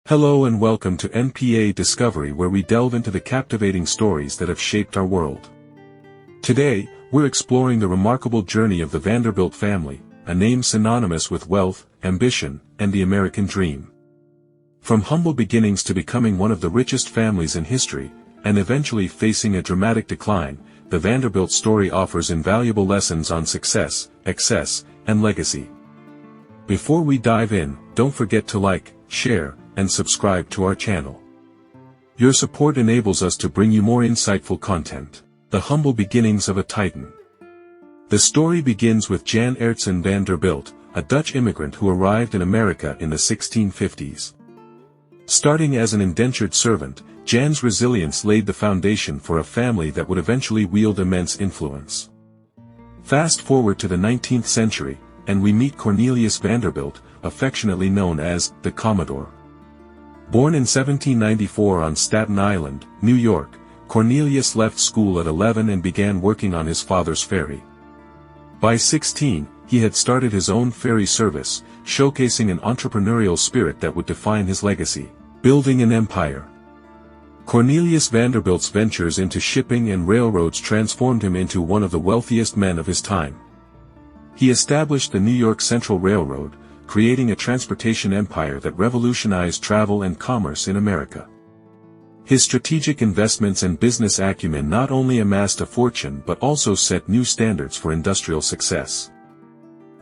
Hello and welcome to NPA Discovery, where we delve into the captivating stories that have shaped our world. Today, we're exploring the remarkable journey of the Vanderbilt family, a name synonymous with wealth, ambition, and the American dream. From humble beginnings to becoming one of the richest families in history, and eventually facing a dramatic decline, the Vanderbilt story offers invaluable lessons on success, excess, and legacy. Before we dive in, don't forget to like, share, and subscribe to our channel. Your support enables us to bring you more insightful content. The humble beginnings of a titan. The story begins with Jan Aertsen Vanderbilt, a Dutch immigrant who arrived in America in the 1650s. Starting as an indentured servant, Jan's resilience laid the foundation for a family that would eventually wield immense influence. Fast forward to the 19th century, and we meet Cornelius Vanderbilt, affectionately known as the Commodore. Born in 1794 on Staten Island, New York, Cornelius left school at 11 and began working on his father's ferry. By 16, he had started his own ferry service, showcasing an entrepreneurial spirit that would define his legacy, building an empire. Cornelius Vanderbilt's ventures into shipping and railroads transformed him into one of the wealthiest men of his time. He established the New York Central Railroad, creating a transportation empire that revolutionized travel and commerce in America. His strategic investments and business acumen not only amassed a fortune but also set new standards for industrial success.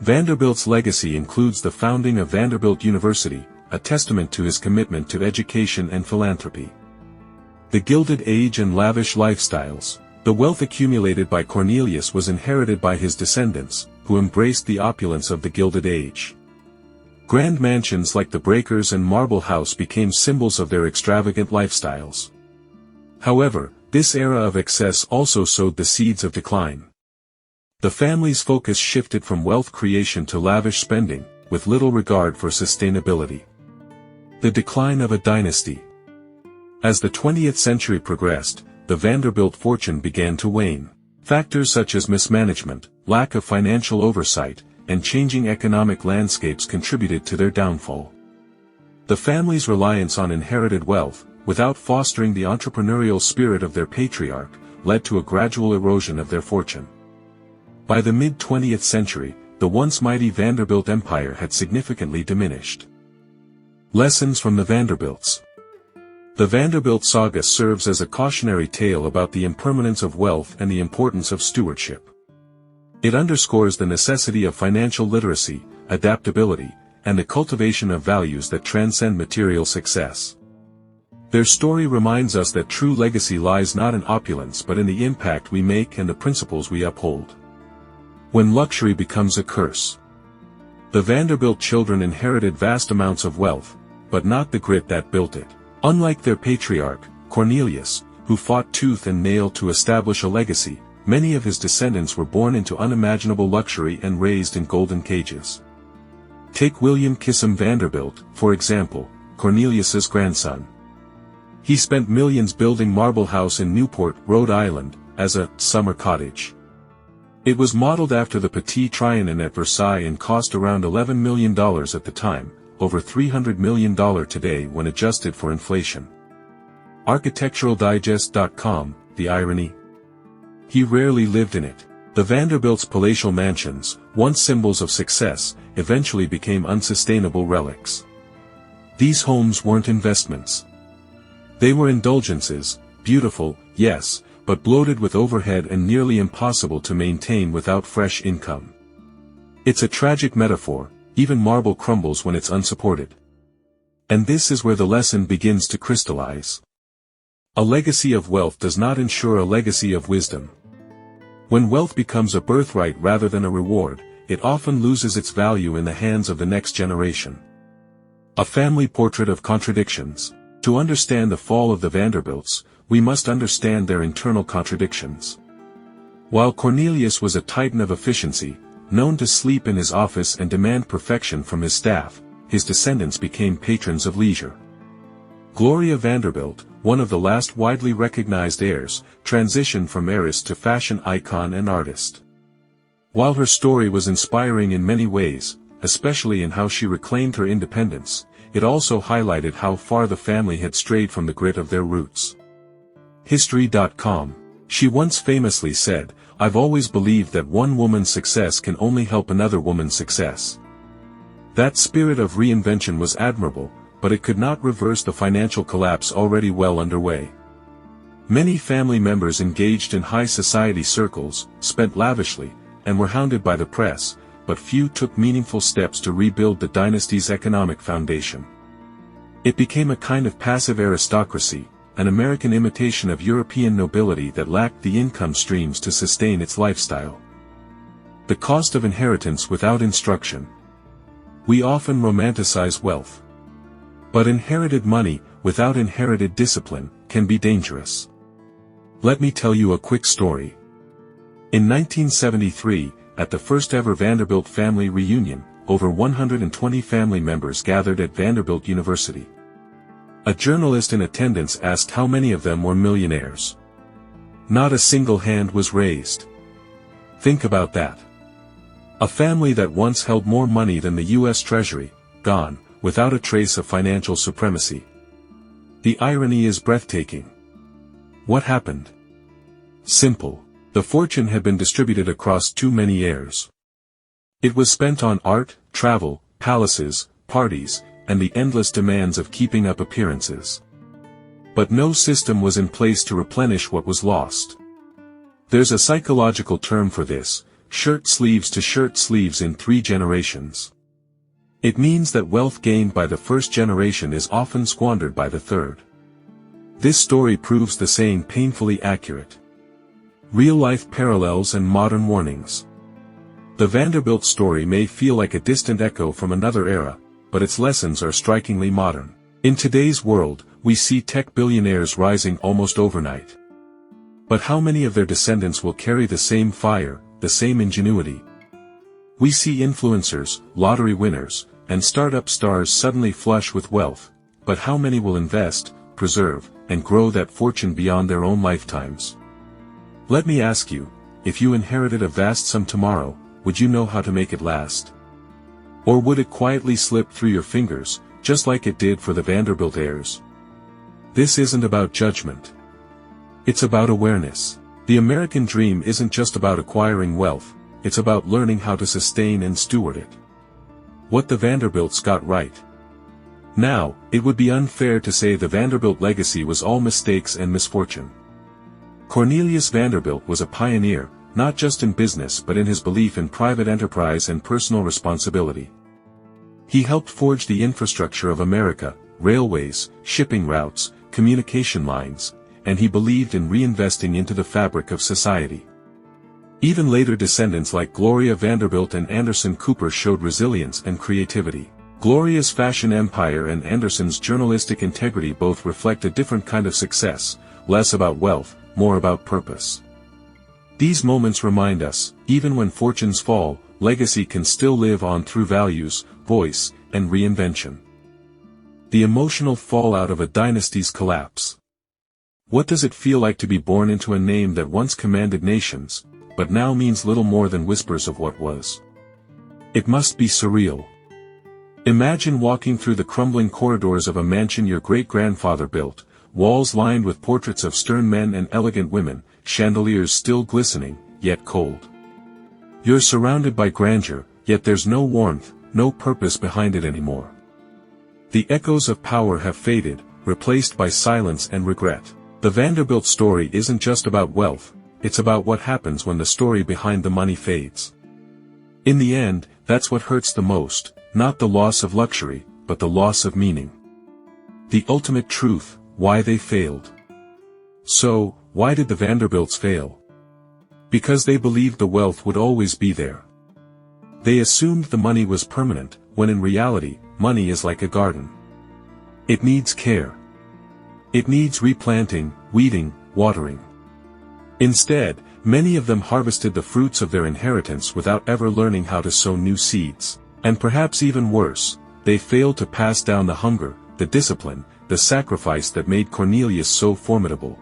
Vanderbilt's legacy includes the founding of Vanderbilt University, a testament to his commitment to education and philanthropy. The Gilded Age and lavish lifestyles. The wealth accumulated by Cornelius was inherited by his descendants, who embraced the opulence of the Gilded Age. Grand mansions like the Breakers and Marble House became symbols of their extravagant lifestyles. However, this era of excess also sowed the seeds of decline. The family's focus shifted from wealth creation to lavish spending, with little regard for sustainability. The decline of a dynasty. As the 20th century progressed, the Vanderbilt fortune began to wane. Factors such as mismanagement, lack of financial oversight, and changing economic landscapes contributed to their downfall. The family's reliance on inherited wealth, without fostering the entrepreneurial spirit of their patriarch, led to a gradual erosion of their fortune. By the mid-20th century, the once mighty Vanderbilt empire had significantly diminished. Lessons from the Vanderbilts. The Vanderbilt saga serves as a cautionary tale about the impermanence of wealth and the importance of stewardship. It underscores the necessity of financial literacy, adaptability, and the cultivation of values that transcend material success. Their story reminds us that true legacy lies not in opulence but in the impact we make and the principles we uphold. When luxury becomes a curse. The Vanderbilt children inherited vast amounts of wealth, but not the grit that built it. Unlike their patriarch, Cornelius, who fought tooth and nail to establish a legacy, many of his descendants were born into unimaginable luxury and raised in golden cages. Take William Kissam Vanderbilt, for example, Cornelius's grandson. He spent millions building Marble House in Newport, Rhode Island, as a summer cottage. It was modeled after the Petit Trianon at Versailles and cost around $11 million at the time, over $300 million today when adjusted for inflation. ArchitecturalDigest.com, the irony. He rarely lived in it. The Vanderbilts' palatial mansions, once symbols of success, eventually became unsustainable relics. These homes weren't investments. They were indulgences, beautiful, yes, but bloated with overhead and nearly impossible to maintain without fresh income. It's a tragic metaphor. Even marble crumbles when it's unsupported. And this is where the lesson begins to crystallize. A legacy of wealth does not ensure a legacy of wisdom. When wealth becomes a birthright rather than a reward, it often loses its value in the hands of the next generation. A family portrait of contradictions. To understand the fall of the Vanderbilts, we must understand their internal contradictions. While Cornelius was a titan of efficiency, known to sleep in his office and demand perfection from his staff, his descendants became patrons of leisure. Gloria Vanderbilt, one of the last widely recognized heirs, transitioned from heiress to fashion icon and artist. While her story was inspiring in many ways, especially in how she reclaimed her independence, it also highlighted how far the family had strayed from the grit of their roots. History.com. She once famously said, "I've always believed that one woman's success can only help another woman's success." That spirit of reinvention was admirable, but it could not reverse the financial collapse already well underway. Many family members engaged in high society circles, spent lavishly, and were hounded by the press, but few took meaningful steps to rebuild the dynasty's economic foundation. It became a kind of passive aristocracy, an American imitation of European nobility that lacked the income streams to sustain its lifestyle. The cost of inheritance without instruction. We often romanticize wealth. But inherited money, without inherited discipline, can be dangerous. Let me tell you a quick story. In 1973, at the first ever Vanderbilt family reunion, over 120 family members gathered at Vanderbilt University. A journalist in attendance asked how many of them were millionaires. Not a single hand was raised. Think about that. A family that once held more money than the U.S. Treasury, gone, without a trace of financial supremacy. The irony is breathtaking. What happened? Simple. The fortune had been distributed across too many heirs. It was spent on art, travel, palaces, parties, and the endless demands of keeping up appearances. But no system was in place to replenish what was lost. There's a psychological term for this: shirt sleeves to shirt sleeves in 3 generations. It means that wealth gained by the first generation is often squandered by the third. This story proves the saying painfully accurate. Real-life parallels and modern warnings. The Vanderbilt story may feel like a distant echo from another era, but its lessons are strikingly modern. In today's world, we see tech billionaires rising almost overnight. But how many of their descendants will carry the same fire, the same ingenuity? We see influencers, lottery winners, and startup stars suddenly flush with wealth, but how many will invest, preserve, and grow that fortune beyond their own lifetimes? Let me ask you, if you inherited a vast sum tomorrow, would you know how to make it last? Or would it quietly slip through your fingers, just like it did for the Vanderbilt heirs? This isn't about judgment. It's about awareness. The American dream isn't just about acquiring wealth, it's about learning how to sustain and steward it. What the Vanderbilts got right. Now, it would be unfair to say the Vanderbilt legacy was all mistakes and misfortune. Cornelius Vanderbilt was a pioneer, not just in business but in his belief in private enterprise and personal responsibility. He helped forge the infrastructure of America, railways, shipping routes, communication lines, and he believed in reinvesting into the fabric of society. Even later descendants like Gloria Vanderbilt and Anderson Cooper showed resilience and creativity. Gloria's fashion empire and Anderson's journalistic integrity both reflect a different kind of success, less about wealth, more about purpose. These moments remind us, even when fortunes fall, legacy can still live on through values, voice, and reinvention. The emotional fallout of a dynasty's collapse. What does it feel like to be born into a name that once commanded nations, but now means little more than whispers of what was? It must be surreal. Imagine walking through the crumbling corridors of a mansion your great-grandfather built, walls lined with portraits of stern men and elegant women, chandeliers still glistening, yet cold. You're surrounded by grandeur, yet there's no warmth, no purpose behind it anymore. The echoes of power have faded, replaced by silence and regret. The Vanderbilt story isn't just about wealth, it's about what happens when the story behind the money fades. In the end, that's what hurts the most, not the loss of luxury, but the loss of meaning. The ultimate truth, why they failed. So, why did the Vanderbilts fail? Because they believed the wealth would always be there. They assumed the money was permanent, when in reality, money is like a garden. It needs care. It needs replanting, weeding, watering. Instead, many of them harvested the fruits of their inheritance without ever learning how to sow new seeds. And perhaps even worse, they failed to pass down the hunger, the discipline, the sacrifice that made Cornelius so formidable.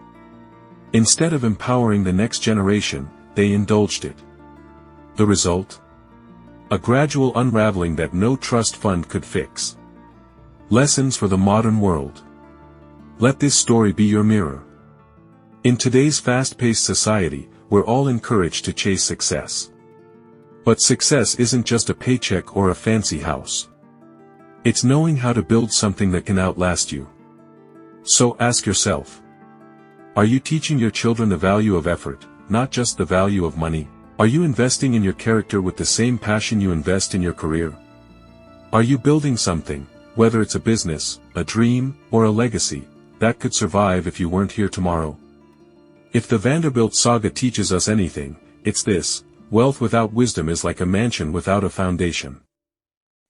Instead of empowering the next generation, they indulged it. The result? A gradual unraveling that no trust fund could fix. Lessons for the modern world. Let this story be your mirror. In today's fast-paced society, we're all encouraged to chase success. But success isn't just a paycheck or a fancy house. It's knowing how to build something that can outlast you. So ask yourself, are you teaching your children the value of effort, not just the value of money? Are you investing in your character with the same passion you invest in your career? Are you building something, whether it's a business, a dream, or a legacy, that could survive if you weren't here tomorrow? If the Vanderbilt saga teaches us anything, it's this: wealth without wisdom is like a mansion without a foundation.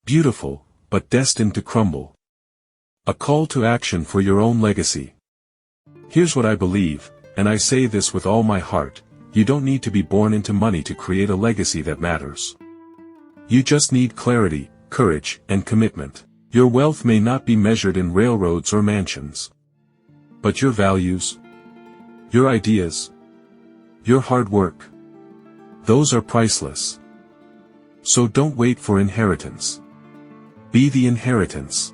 Beautiful, but destined to crumble. A call to action for your own legacy. Here's what I believe, and I say this with all my heart: you don't need to be born into money to create a legacy that matters. You just need clarity, courage, and commitment. Your wealth may not be measured in railroads or mansions. But your values, your ideas, your hard work, those are priceless. So don't wait for inheritance. Be the inheritance.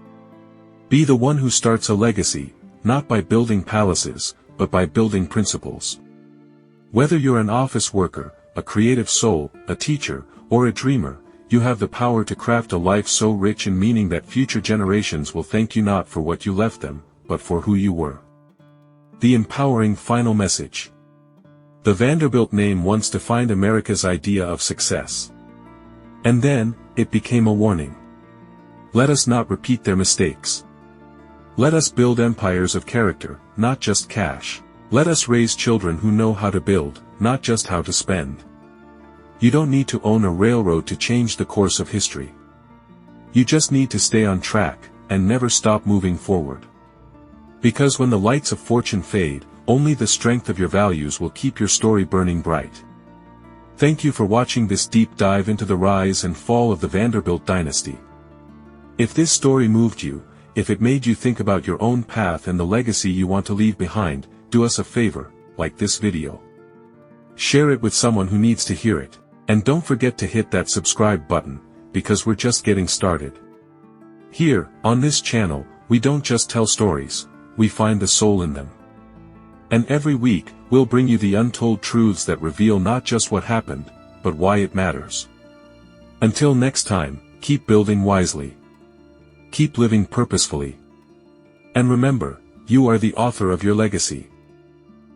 Be the one who starts a legacy, not by building palaces, but by building principles. Whether you're an office worker, a creative soul, a teacher, or a dreamer, you have the power to craft a life so rich in meaning that future generations will thank you not for what you left them, but for who you were. The empowering final message. The Vanderbilt name once defined America's idea of success. And then, it became a warning. Let us not repeat their mistakes. Let us build empires of character, not just cash. Let us raise children who know how to build, not just how to spend. You don't need to own a railroad to change the course of history. You just need to stay on track, and never stop moving forward. Because when the lights of fortune fade, only the strength of your values will keep your story burning bright. Thank you for watching this deep dive into the rise and fall of the Vanderbilt dynasty. If this story moved you, if it made you think about your own path and the legacy you want to leave behind, do us a favor, like this video. Share it with someone who needs to hear it, and don't forget to hit that subscribe button, because we're just getting started. Here, on this channel, we don't just tell stories, we find the soul in them. And every week, we'll bring you the untold truths that reveal not just what happened, but why it matters. Until next time, keep building wisely. Keep living purposefully. And remember, you are the author of your legacy.